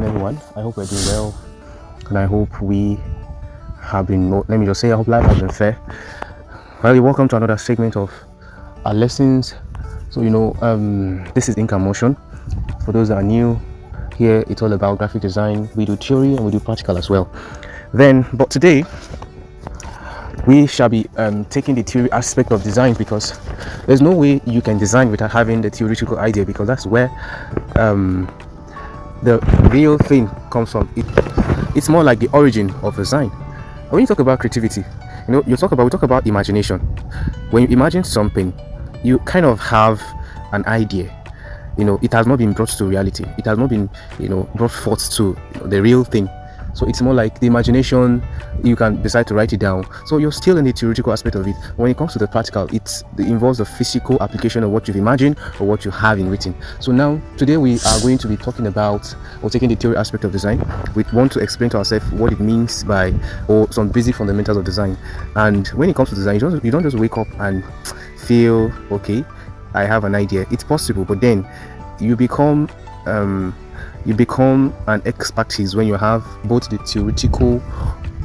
doing, everyone? I hope we're doing well, and I hope we have been. Let me just say, I hope life has been fair. Well, welcome to another segment of our lessons. So this is Ink and Motion. For those that are new here, it's all about graphic design. We do theory and we do practical as well. But today we shall be taking the theory aspect of design, because there's no way you can design without having the theoretical idea, because that's where the real thing comes from. It's more like the origin of design. When you talk about creativity, we talk about imagination. When you imagine something, you kind of have an idea. It has not been brought to reality. It has not been brought forth to the real thing. So it's more like the imagination. You can decide to write it down. So you're still in the theoretical aspect of it. When it comes to the practical, it involves the physical application of what you've imagined or what you have in written. So now, today we are going to be talking about, or taking the theory aspect of design. We want to explain to ourselves what it means by, or some basic fundamentals of design. And when it comes to design, you don't just wake up and feel, okay, I have an idea. It's possible, but then you become an expertise when you have both the theoretical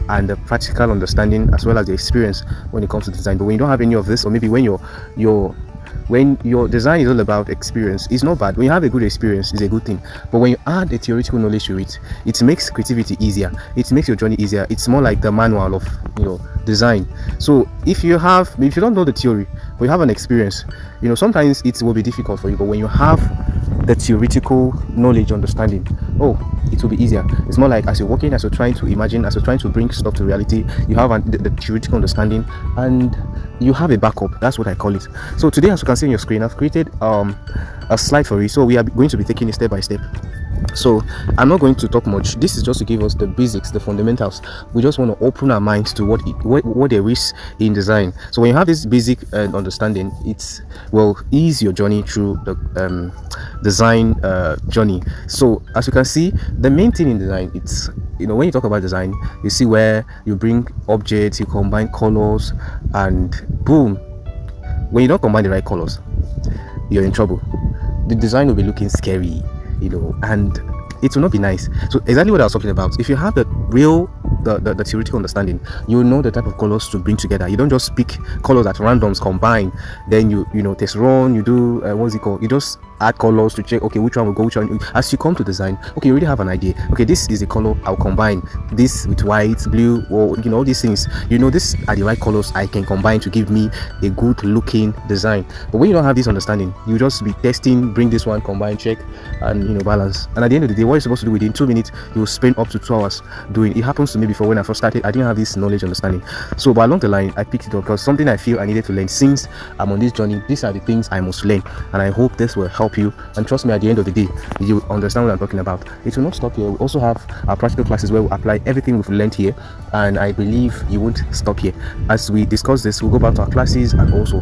and the practical understanding, as well as the experience when it comes to design. But when you don't have any of this, or maybe when your design is all about experience, it's not bad. When you have a good experience, it's a good thing. But when you add a theoretical knowledge to it, it makes creativity easier. It makes your journey easier. It's more like the manual of design. So if you don't know the theory, but you have an experience, sometimes it will be difficult for you. But when you have the theoretical knowledge, understanding, it will be easier. It's more like as you're working, as you're trying to imagine, as you're trying to bring stuff to reality, you have the theoretical understanding and you have a backup. That's what I call it. So today, as you can see on your screen, I've created a slide for you. So we are going to be taking it step by step. So I'm not going to talk much. This is just to give us the basics, the fundamentals. We just want to open our minds to what there is in design. So when you have this basic understanding, it will ease your journey through the design journey. So as you can see, the main thing in design, it's when you talk about design, you see where you bring objects, you combine colors, and boom, when you don't combine the right colors, you're in trouble. The design will be looking scary, and it will not be nice. So exactly what I was talking about. If you have the theoretical understanding, you know the type of colors to bring together. You don't just pick colors at randoms, combine, then you test run, you do what's it called, you just add colors to check, okay, which one will go, which one. As you come to design, okay, you already have an idea. Okay, this is a color, I'll combine this with white, blue, or all these things. These are the right colors I can combine to give me a good looking design. But when you don't have this understanding, you just be testing, bring this one, combine, check, and balance. And at the end of the day, what you're supposed to do within 2 minutes, you will spend up to 2 hours doing it. Happens to me before. When I first started, I didn't have this knowledge, understanding. So but along the line, I picked it up because something I feel I needed to learn. Since I'm on this journey, these are the things I must learn, and I hope this will help you. And trust me, at the end of the day, you understand what I'm talking about. It will not stop here. We also have our practical classes where we apply everything we've learned here, and I believe you won't stop here. As we discuss this, we'll go back to our classes, and also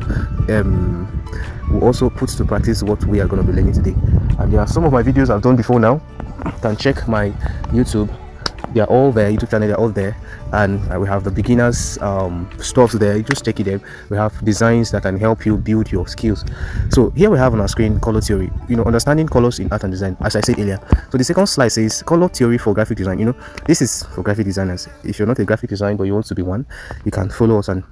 we'll also put to practice what we are going to be learning today. And there are some of my videos I've done before now. You can check my YouTube. They are all there. YouTube channel, they're all there. And we have the beginners stuff there. You just check it there. We have designs that can help you build your skills. So here we have on our screen color theory, understanding colors in art and design, as I said earlier. So the second slide says color theory for graphic design. This is for graphic designers. If you're not a graphic designer but you want to be one, you can follow us, and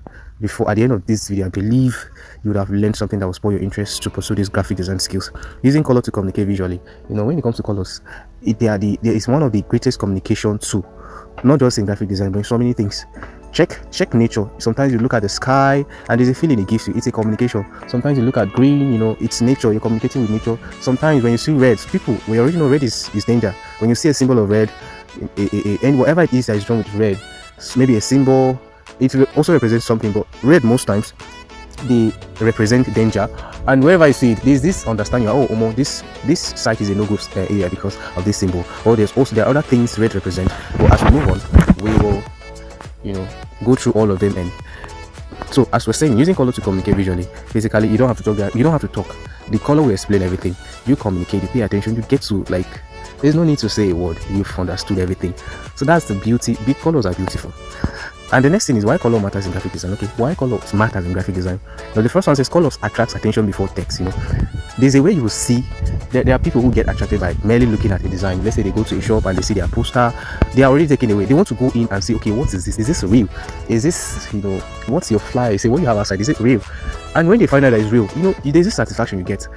at the end of this video, I believe you would have learned something that will spur your interest to pursue these graphic design skills. Using color to communicate visually. When it comes to colors, there is one of the greatest communication tools, not just in graphic design, but in so many things. Check nature. Sometimes you look at the sky and there's a feeling it gives you. It's a communication. Sometimes you look at green, it's nature. You're communicating with nature. Sometimes when you see red, we already know red is danger. When you see a symbol of red, and whatever it is that is drawn with red, maybe a symbol, it will also represent something. But red, most times, they represent danger. And wherever I see it, there's this understanding, this site is a no-go area because of this symbol. Or there are other things red represent. But as we move on, we will go through all of them. And so as we're saying, using color to communicate visually, basically you don't have to talk. The color will explain everything. You communicate, you pay attention, you get to there's no need to say a word. You've understood everything. So that's the beauty. Big colors are beautiful. And the next thing is why color matters in graphic design. Okay, why color matters in graphic design? Now the first one says colors attracts attention before text. There's a way you will see that there are people who get attracted by merely looking at a design. Let's say they go to a shop and they see their poster, they are already taken away. They want to go in and say, okay, what is this? Is this real? Is this, what's your flyer? You say, what you have outside, is it real? And when they find out that it's real, there's this satisfaction you get.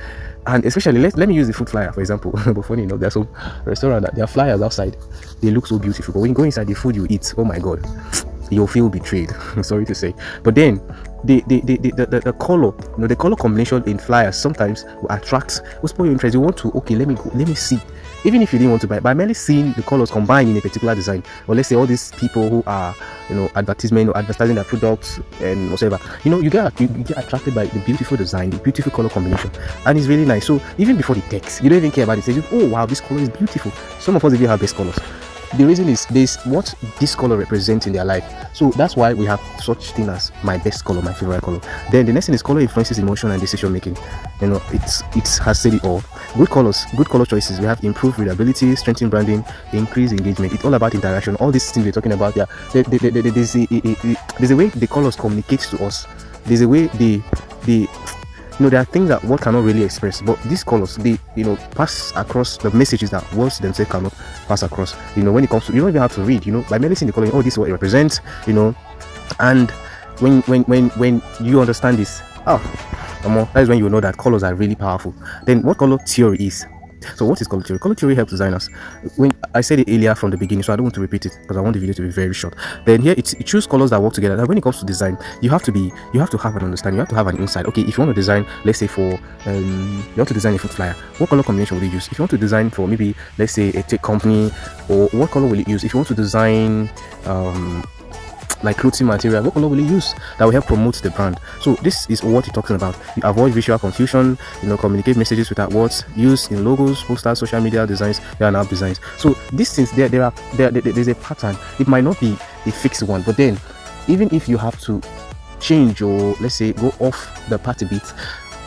And especially, let me use the food flyer for example. But funny enough, there's some restaurant that their flyers outside, they look so beautiful, but when you go inside the food you eat, oh my god, you'll feel betrayed. Sorry to say. But then the color, the color combination in flyers sometimes will spoil your interest. You want to, okay, let me see. Even if you didn't want to buy, by merely seeing the colors combined in a particular design, or let's say all these people who are, advertising their products and whatever, you get attracted by the beautiful design, the beautiful color combination, and it's really nice. So even before the text, you don't even care about it. You say, oh wow, this color is beautiful. Some of us even have best colors. The reason is this what this color represents in their life. So that's why we have such thing as my best color, my favorite color. Then the next thing is color influences emotion and decision making. It has said it all. Good color choices. We have improved readability, strengthened branding, increased engagement. It's all about interaction. All these things we're talking about. Yeah, there's a way the colors communicate to us. There's a way there are things that words cannot really express, but these colors, they pass across the messages that words themselves cannot pass across. When it comes to, you don't even have to read, by merely seeing the color, oh, this is what it represents, and when you understand this, that is when you know that colors are really powerful. Then what color theory is? So what is color theory? Color theory helps designers. When I said it earlier from the beginning, so I don't want to repeat it because I want the video to be very short. Then here it chooses colors that work together. Now when it comes to design, you have to have an understanding, you have to have an insight. Okay, if you want to design, let's say for you want to design a food flyer, what color combination will you use? If you want to design for maybe let's say a tech company, or what color will you use? If you want to design like clothing material, what color will you use that will help promote the brand? So this is what you're talking about. You avoid visual confusion, communicate messages without words, use in logos, posters, social media designs, there are app designs. So these things, there's a pattern. It might not be a fixed one, but then even if you have to change or let's say go off the path a bit,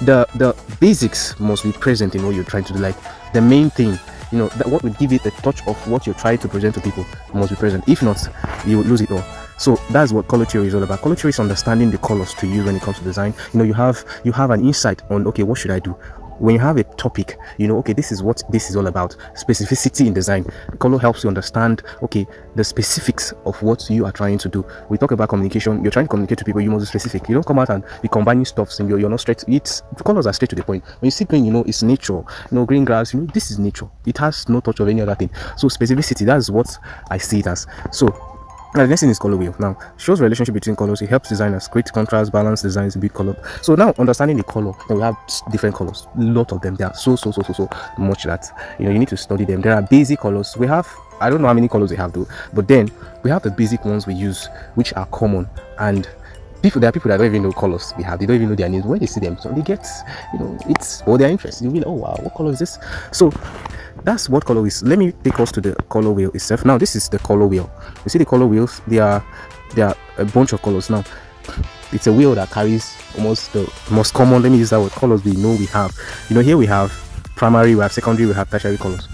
the basics must be present in what you're trying to do. Like the main thing, that what would give it a touch of what you're trying to present to people must be present. If not, you would lose it all. So that's what color theory is all about. Color theory is understanding the colors to use when it comes to design. You have an insight on, okay, what should I do? When you have a topic, okay, this is what this is all about. Specificity in design. Color helps you understand, okay, the specifics of what you are trying to do. We talk about communication. You're trying to communicate to people, you must be specific. You don't come out and be combining stuffs and you're not straight. The colors are straight to the point. When you see green, it's nature. Green grass, this is nature. It has no touch of any other thing. So specificity, that's what I see it as. So now the next thing is color wheel. Now shows relationship between colors. It helps designers create contrast, balance designs, big color. So now understanding the color, we have different colors. A lot of them. There are so much that you need to study them. There are basic colors. We have, I don't know how many colors we have though, but then we have the basic ones we use, which are common. And there are people that don't even know colors we have. They don't even know their names. When they see them, so they get, it's all their interest. You'll be like, oh wow, what color is this? So that's what color is. Let me take us to the color wheel itself. Now this is the color wheel. You see the color wheels, they are a bunch of colors. Now it's a wheel that carries almost the most common, let me use that word, colors we know we have. Here we have primary, we have secondary, we have tertiary colors.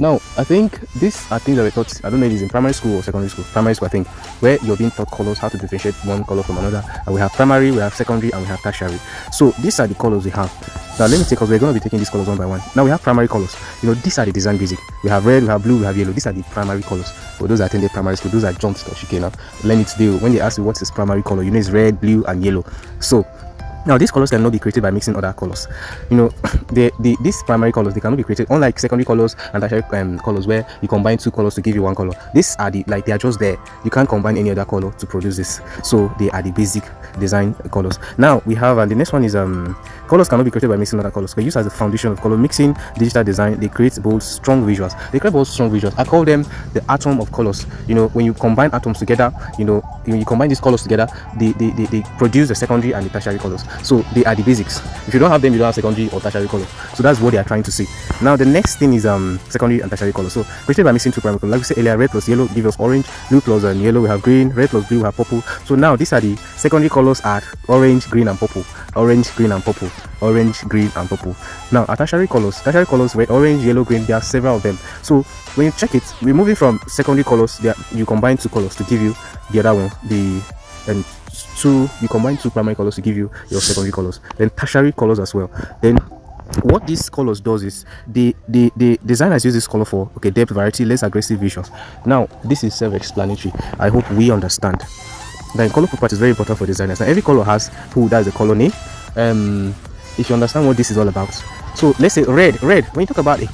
Now I think these are things that we taught, I don't know if it's in primary school or secondary school. Primary school, I think, where you're being taught colors, how to differentiate one color from another. And we have primary, we have secondary, and we have tertiary. So these are the colors we have. Now let me take us, we're going to be taking these colors one by one. Now we have primary colors. These are the design basic. We have red, we have blue, we have yellow. These are the primary colors. For those that attended primary school, those are jumped to okay now. Learn it today. When they ask you what's this primary color, it's red, blue, and yellow. So now these colors cannot be created by mixing other colors. These primary colors, they cannot be created, unlike secondary colors and tertiary colors where you combine two colors to give you one color. These are they are just there. You can't combine any other color to produce this. So they are the basic design colors. Now we have, and the next one is colors cannot be created by mixing other colors. They use as a foundation of color mixing. Digital design, they create bold, strong visuals. I call them the atom of colors. When you combine atoms together, when you combine these colors together, they produce the secondary and the tertiary colors. So they are the basics. If you don't have them, you don't have secondary or tertiary colors. So that's what they are trying to say. Now the next thing is secondary and tertiary colors. So created by mixing two primary colors. Like we said earlier, red plus yellow give us orange, blue plus yellow we have green, red plus blue we have purple. So now these are the secondary colors are orange, green and purple. Orange, green and purple. Orange, green and purple. Now our tertiary colors, red, orange, yellow, green, there are several of them. So when you check it, we're moving from secondary colors, you combine two colors to give you the other one, you combine two primary colors to give you your secondary colors, then tertiary colors as well. Then what these colors does is the designers use this color for depth, variety, less aggressive visuals. Now this is self-explanatory. I hope we understand that color property is very important for designers. Now every color has that's a color name. If you understand what this is all about, so let's say red. When you talk about a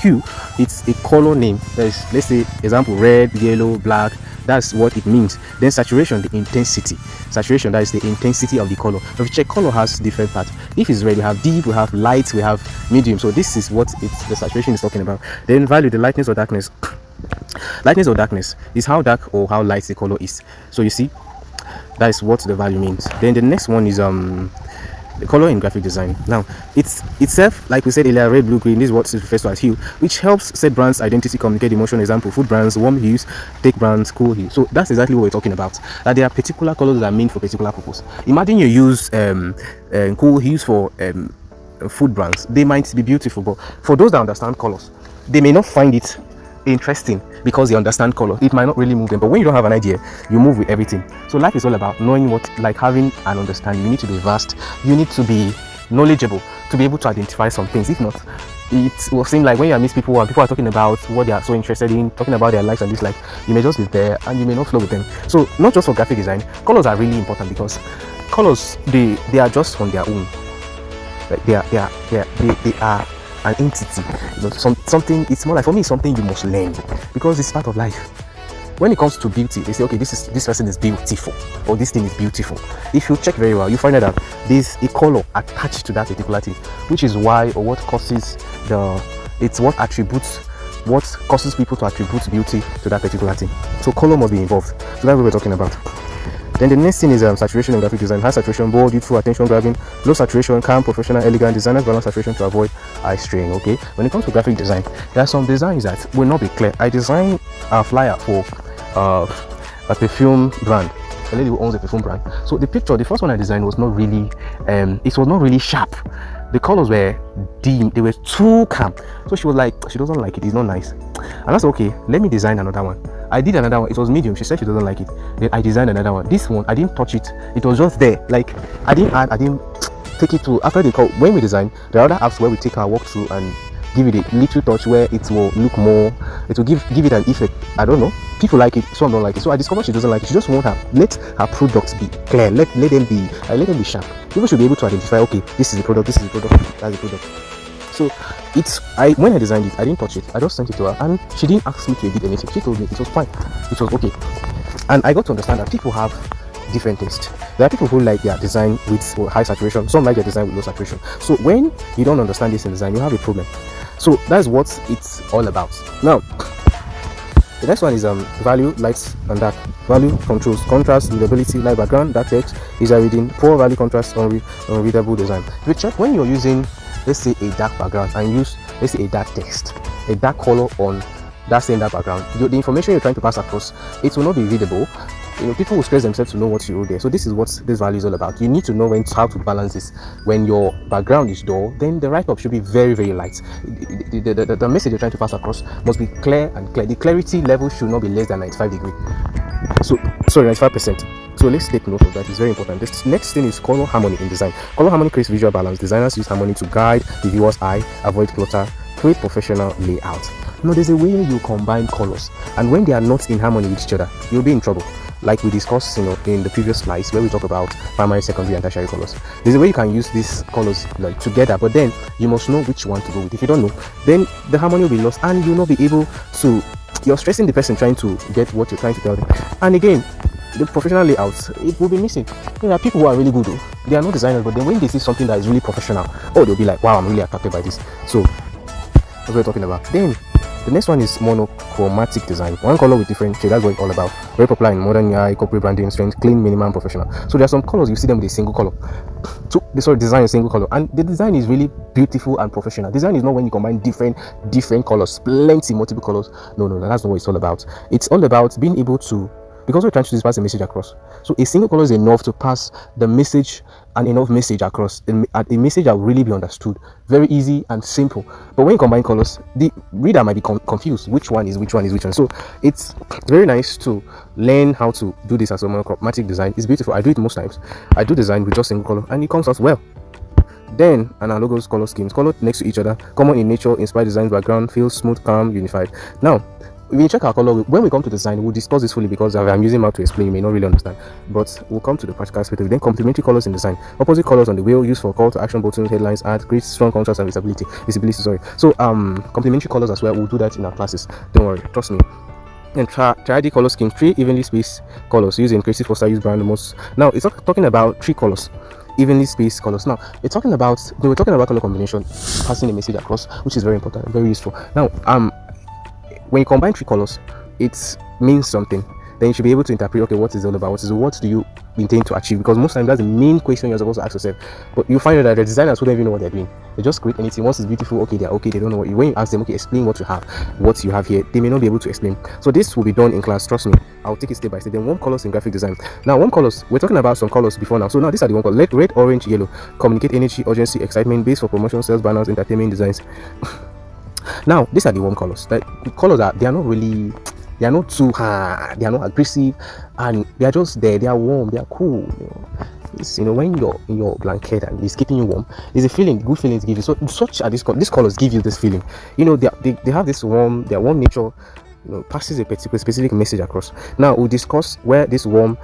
hue, it's a color name. There's, let's say, example, red, yellow, black. That's what it means. Then saturation, the intensity. Saturation, that is the intensity of the color. If you check, color has different parts. If it's red, we have deep, we have light, we have medium. So this is what the saturation is talking about. Then value, the lightness or darkness. Lightness or darkness is how dark or how light the color is. So you see, that is what the value means. Then the next one is the color in graphic design. Now it's itself, like we said earlier, red, blue, green, this is what it refers to as hue, which helps set brands identity, communicate emotion. Example, food brands, warm hues, take brands, cool hues. So that's exactly what we're talking about, that there are particular colors that are meant for particular purpose. Imagine you use cool hues for food brands. They might be beautiful, but for those that understand colors, they may not find it interesting because they understand color. It might not really move them. But when you don't have an idea, you move with everything. So life is all about knowing what, like having an understanding. You need to be vast, you need to be knowledgeable to be able to identify some things. If not, it will seem like when you meet people and people are talking about what they are so interested in, talking about their likes and dislikes, you may just be there and you may not flow with them. So not just for graphic design, colors are really important, because colors, they are just on their own. Like they are an entity, something. It's more like, for me, something you must learn, because it's part of life. When it comes to beauty, they say, okay, this person is beautiful, or this thing is beautiful. If you check very well, you find out that there's a color attached to that particular thing, which is why, or what causes what causes people to attribute beauty to that particular thing. So color must be involved. So that's what we're talking about. Then the next thing is saturation in graphic design. High saturation, bold, youthful, attention grabbing. Low saturation, calm, professional, elegant. Designers balance saturation to avoid eye strain. Okay. When it comes to graphic design, there are some designs that will not be clear. I designed a flyer for a perfume brand. A lady who owns a perfume brand. So the first one I designed was not really, it was not really sharp. The colors were dim. They were too calm. So she was like, she doesn't like it. It's not nice. And I said, okay, let me design another one. I did another one. It was medium. She said she doesn't like it. Then I designed another one. This one, I didn't touch it. It was just there. Like, I didn't take it to, after the call, when we design, there are other apps where we take our walk through and give it a little touch where it will look more, it will give it an effect. I don't know. People like it, some don't like it. So I discovered she doesn't like it. She just wants let her products be clear. Let them be sharp. People should be able to identify, okay, this is the product, that's the product. So when I designed it, I didn't touch it. I just sent it to her, and she didn't ask me to edit anything. She told me it was fine. It was okay. And I got to understand that people have different taste. There are people who like their design with high saturation, some like their design with low saturation. So when you don't understand this in design, you have a problem. So that's what it's all about. Now the next one is value, lights and dark. Value controls contrast, readability, light background, dark text, easier reading. Poor value contrast, unreadable design. If you check, when you're using, let's say, a dark background and use, let's say, a dark text, a dark color on that same dark background, the information you're trying to pass across, it will not be readable. People will stress themselves to know what you wrote there. So this is what this value is all about. You need to know how to balance this. When your background is dull, then the write-up should be very, very light. The message you're trying to pass across must be clear and clear. The clarity level should not be less than 95 degrees. So, sorry, 95%. So let's take note of that. It's very important. This next thing is color harmony in design. Color harmony creates visual balance. Designers use harmony to guide the viewer's eye, avoid clutter, create professional layout. Now, there's a way you combine colors, and when they are not in harmony with each other, you'll be in trouble. Like we discussed, in the previous slides where we talk about primary, secondary, and tertiary colors. There's a way you can use these colors like together, but then you must know which one to go with. If you don't know, then the harmony will be lost, and you'll not be able to. You're stressing the person trying to get what you're trying to tell them. And again, the professional layouts, it will be missing. There are people who are really good, though. They are not designers, but then when they see something that is really professional, they'll be like, wow, I'm really attracted by this. So that's what we're talking about. Then The next one is monochromatic design. One color with different shade. That's what it's all about. Very popular in modern AI, corporate branding, strength, clean, minimal, professional. So there are some colors you see them with a single color. So they sort of design a single color, and the design is really beautiful and professional. Design is not when you combine different colors, plenty multiple colors. No, that's not what it's all about. It's all about being able to, because we're trying to pass a message across. So a single color is enough to pass the message and enough message across. A message that will really be understood. Very easy and simple. But when you combine colors, the reader might be confused. Which one is which one is which one? So it's very nice to learn how to do this as a monochromatic design. It's beautiful. I do it most times. I do design with just single color and it comes out well. Then analogous color schemes, color next to each other, common in nature, inspired design, background, feels smooth, calm, unified. Now, when you check our color, when we come to design, we'll discuss this fully because I'm using mouth to explain, you may not really understand, but we'll come to the practical aspect of it. Then complementary colors in design, opposite colors on the wheel, used for call to action buttons, headlines, add great strong contrast and visibility. So complementary colors as well, we'll do that in our classes, don't worry, trust me. And triadic color scheme, 3 evenly spaced colors used in creative poster, use brand most. Now it's talking about 3 colors, evenly spaced colors. Now we're talking about color combination, passing a message across, which is very important, very useful. Now when you combine 3 colors, it means something. Then you should be able to interpret, okay, what is it all about? What do you intend to achieve? Because most times that's the main question you're supposed to ask yourself. But you find out that the designers wouldn't even know what they're doing. They just create anything. Once it's beautiful, okay, they're okay. They don't know what when you ask them, okay, explain what you have here, they may not be able to explain. So this will be done in class, trust me. I'll take it step by step. Then warm colors in graphic design. Now warm colors, we're talking about some colors before now. So now these are the warm colors: red, orange, yellow. Communicate energy, urgency, excitement, base for promotion, sales, banners, entertainment designs. Now these are the warm colors. That colors they are not too hard, they are not aggressive, and they are just there. They are warm, they are cool. It's, when you're in your blanket and it's keeping you warm, there's a feeling, good feelings give you. So such are these colors give you this feeling. They have this warm, their warm nature. Passes a specific message across. Now we'll discuss where these warm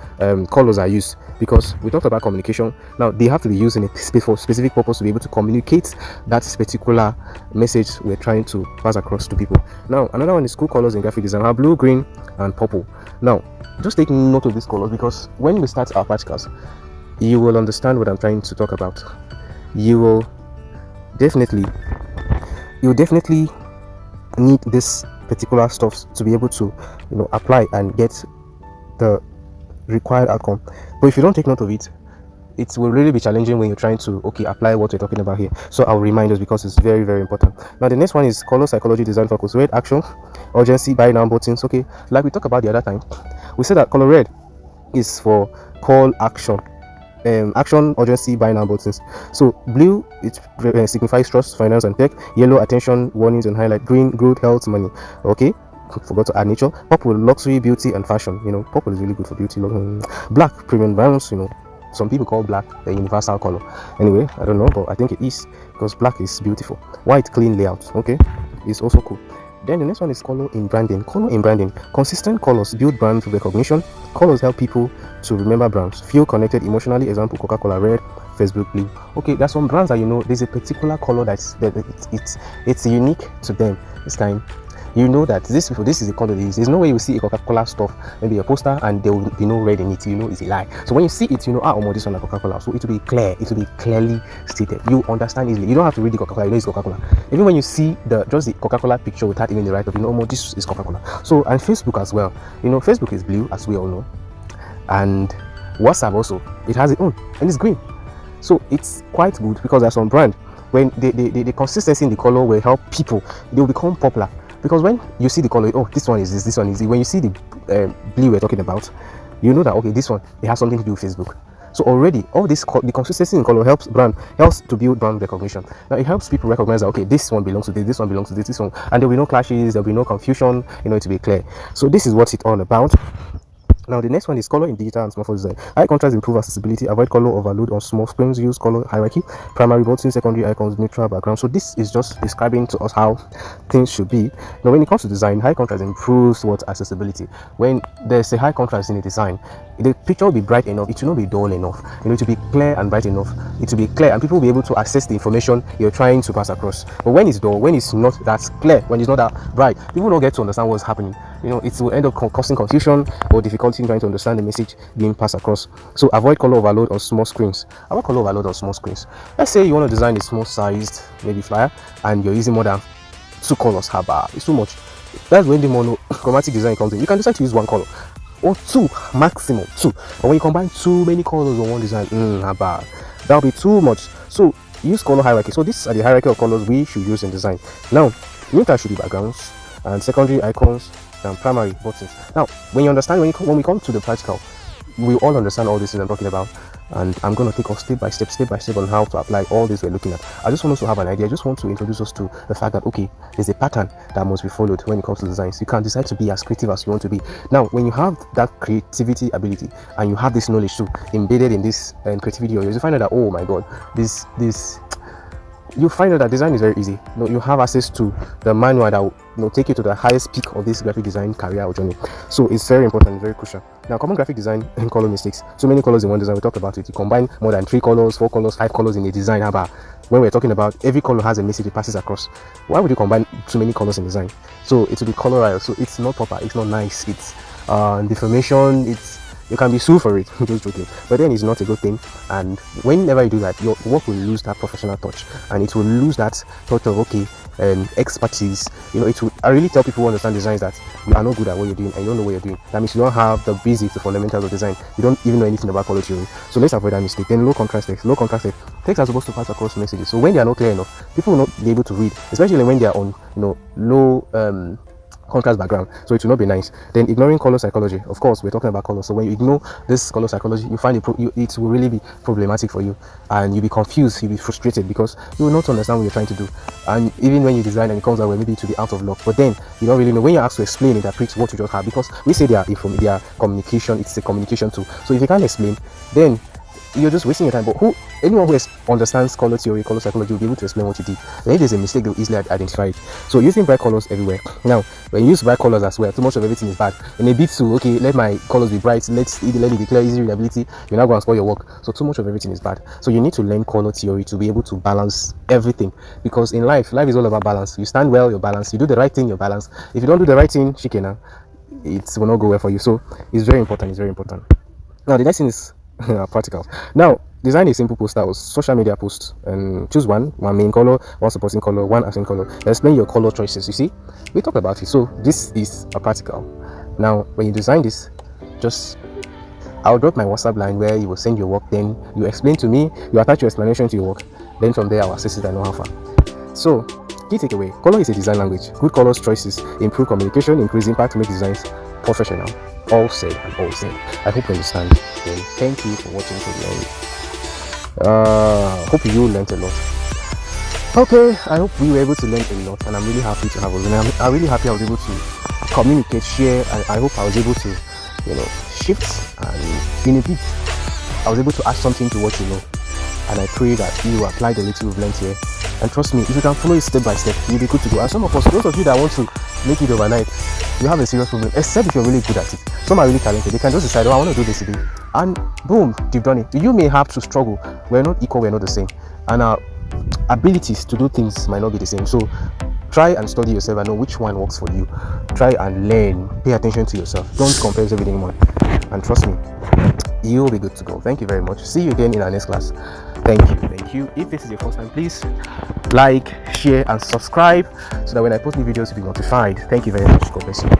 colors are used, because we talked about communication. Now they have to be used in for specific purpose to be able to communicate that particular message we're trying to pass across to people. Now another one is cool colors in graphic design are blue, green, and purple. Now just take note of these colors, because when we start our practicals, you will understand what I'm trying to talk about. You definitely need this particular stuff to be able to apply and get the required outcome. But if you don't take note of it, it will really be challenging when you're trying to apply what we're talking about here. So I'll remind us, because it's very, very important. Now the next one is color psychology design focus. Red, action, urgency, buy now buttons. Okay, like we talked about the other time, we said that color red is for call action, action, urgency, buy now buttons. So blue, it signifies trust, finance, and tech. Yellow, attention, warnings, and highlight. Green, growth, health, money. Okay, forgot to add nature. Purple, luxury, beauty, and fashion. Purple is really good for beauty. Black, premium brands. Some people call black the universal color. Anyway, I don't know, but I think it is, because black is beautiful. White, clean layout. Okay, it's also cool. Then the next one is color in branding. Color in branding. Consistent colors build brand recognition. Colors help people to remember brands, feel connected emotionally. Example: Coca-Cola red, Facebook blue. Okay, there's some brands that there's a particular color it's unique to them. This time, that this is the color. There's no way you see a Coca-Cola stuff, maybe a poster, and there will be no red in it. It's a lie. So when you see it, this one is Coca-Cola. So it will be clear. It will be clearly stated. You understand easily. You don't have to read the Coca-Cola. It's Coca-Cola. Even when you see just the Coca-Cola picture without even the write-up, this is Coca-Cola. So, and Facebook as well. Facebook is blue, as we all know, and WhatsApp also, it has its own, and it's green. So it's quite good, because there's some brand when the consistency in the color will help people. They will become popular. Because when you see the color, this one is this one is it. When you see the blue we're talking about, that this one, it has something to do with Facebook. So already all this the consistency in color helps to build brand recognition. Now it helps people recognize that this one belongs to this one belongs to this one, and there will be no clashes, there will be no confusion. It will be clear. So this is what it's all about. Now the next one is color in digital and smartphone design. High contrast improve accessibility, avoid color overload on small screens, use color hierarchy, primary buttons, secondary icons, neutral background. So this is just describing to us how things should be. Now when it comes to design, high contrast improves accessibility. When there's a high contrast in a design, the picture will be bright enough, it will not be dull enough. It will be clear and bright enough. It will be clear, and people will be able to access the information you're trying to pass across. But when it's dull, when it's not that clear, when it's not that bright, people don't get to understand what's happening. It will end up causing confusion or difficulty in trying to understand the message being passed across. So avoid color overload on small screens. Avoid color overload on small screens. Let's say you want to design a small sized maybe flyer, and you're using more than 2 colors. Haba, it's too much. That's when the monochromatic design comes in. You can decide to use 1 color or 2, maximum 2. But when you combine too many colors on one design, haba, that'll be too much. So use color hierarchy. So these are the hierarchy of colors we should use in design. Now, main class should be backgrounds, and secondary icons, and primary buttons. Now, when you understand, when we come to the practical, we all understand all this I'm talking about, and I'm going to take us step by step on how to apply all this we're looking at. I just want us to have an idea. I just want to introduce us to the fact that, okay, there's a pattern that must be followed when it comes to designs. You can decide to be as creative as you want to be. Now, when you have that creativity ability and you have this knowledge too embedded in this creativity, you find out that, oh my god, you find out that design is very easy. You have access to the manual that will take you to the highest peak of this graphic design career or journey. So it's very important, very crucial. Now, common graphic design and color mistakes. So many colors in one design. We talked about it. You combine more than 3 colors, 4 colors, 5 colors in a design. When we're talking about every color has a message it passes across. Why would you combine too many colors in design? So it will be colorized. So it's not proper. It's not nice. It's deformation. You can be sued for it. Just joking. But then it's not a good thing. And whenever you do that, your work will lose that professional touch, and it will lose that touch of expertise. I really tell people who understand designs that you are not good at what you're doing and you don't know what you're doing. That means you don't have the basics, the fundamentals of design. You don't even know anything about color theory. So let's avoid that mistake. Then low contrast text. Low contrast text are supposed to pass across messages. So when they are not clear enough, people will not be able to read, especially when they are on low contrast background, so it will not be nice. Then ignoring color psychology. Of course, we're talking about color, so when you ignore this color psychology, you find it will really be problematic for you, and you'll be confused, you'll be frustrated, because you will not understand what you're trying to do. And even when you design and it comes out, well, maybe it will be out of luck, but then you don't really know. When you're asked to explain, interpret what you just have, because we say they are communication, it's a communication tool. So if you can't explain, then you're just wasting your time. But anyone who understands color theory, color psychology will be able to explain what you did. And if there's a mistake, they'll easily identify it. So using bright colors everywhere. Now, when you use bright colors as well, too much of everything is bad. In a bit too, okay, let my colors be bright, let it be clear, easy readability, you're not going to spoil your work. So too much of everything is bad. So you need to learn color theory to be able to balance everything. Because in life is all about balance. You stand well, you're balanced. You do the right thing, you're balanced. If you don't do the right thing, shikena, it will not go well for you. So it's very important. Now the next thing is practical. Now, design a simple poster or social media post, and choose one main color, one supporting color, one accent color. Explain your color choices. You see, we talked about it. So this is a practical. Now, when you design this, I'll drop my WhatsApp line where you will send your work. Then you explain to me, you attach your explanation to your work. Then from there, I'll assess it and know how far. So, key takeaway: color is a design language. Good color choices improve communication, increase impact, make designs professional. All said and all said. I hope you understand. Then thank you for watching to the end. Hope you learned a lot. Okay, I hope we were able to learn a lot, and I'm really happy to have us. And I'm really happy I was able to communicate, share, and I hope I was able to, shift, and in a bit, I was able to add something to what you know. And I pray that you apply the little we've learned here. And trust me, if you can follow it step by step, you'll be good to go. And some of us, those of you that want to make it overnight, you have a serious problem, except if you're really good at it. Some are really talented. They can just decide, I want to do this today. And boom, they've done it. You may have to struggle. We're not equal, we're not the same. And our abilities to do things might not be the same. So try and study yourself and know which one works for you. Try and learn. Pay attention to yourself. Don't compare yourself with anyone. And trust me, you'll be good to go. Thank you very much. See you again in our next class. Thank you. If this is your first time, please like, share, and subscribe so that when I post new videos, you'll be notified. Thank you very much. God bless you.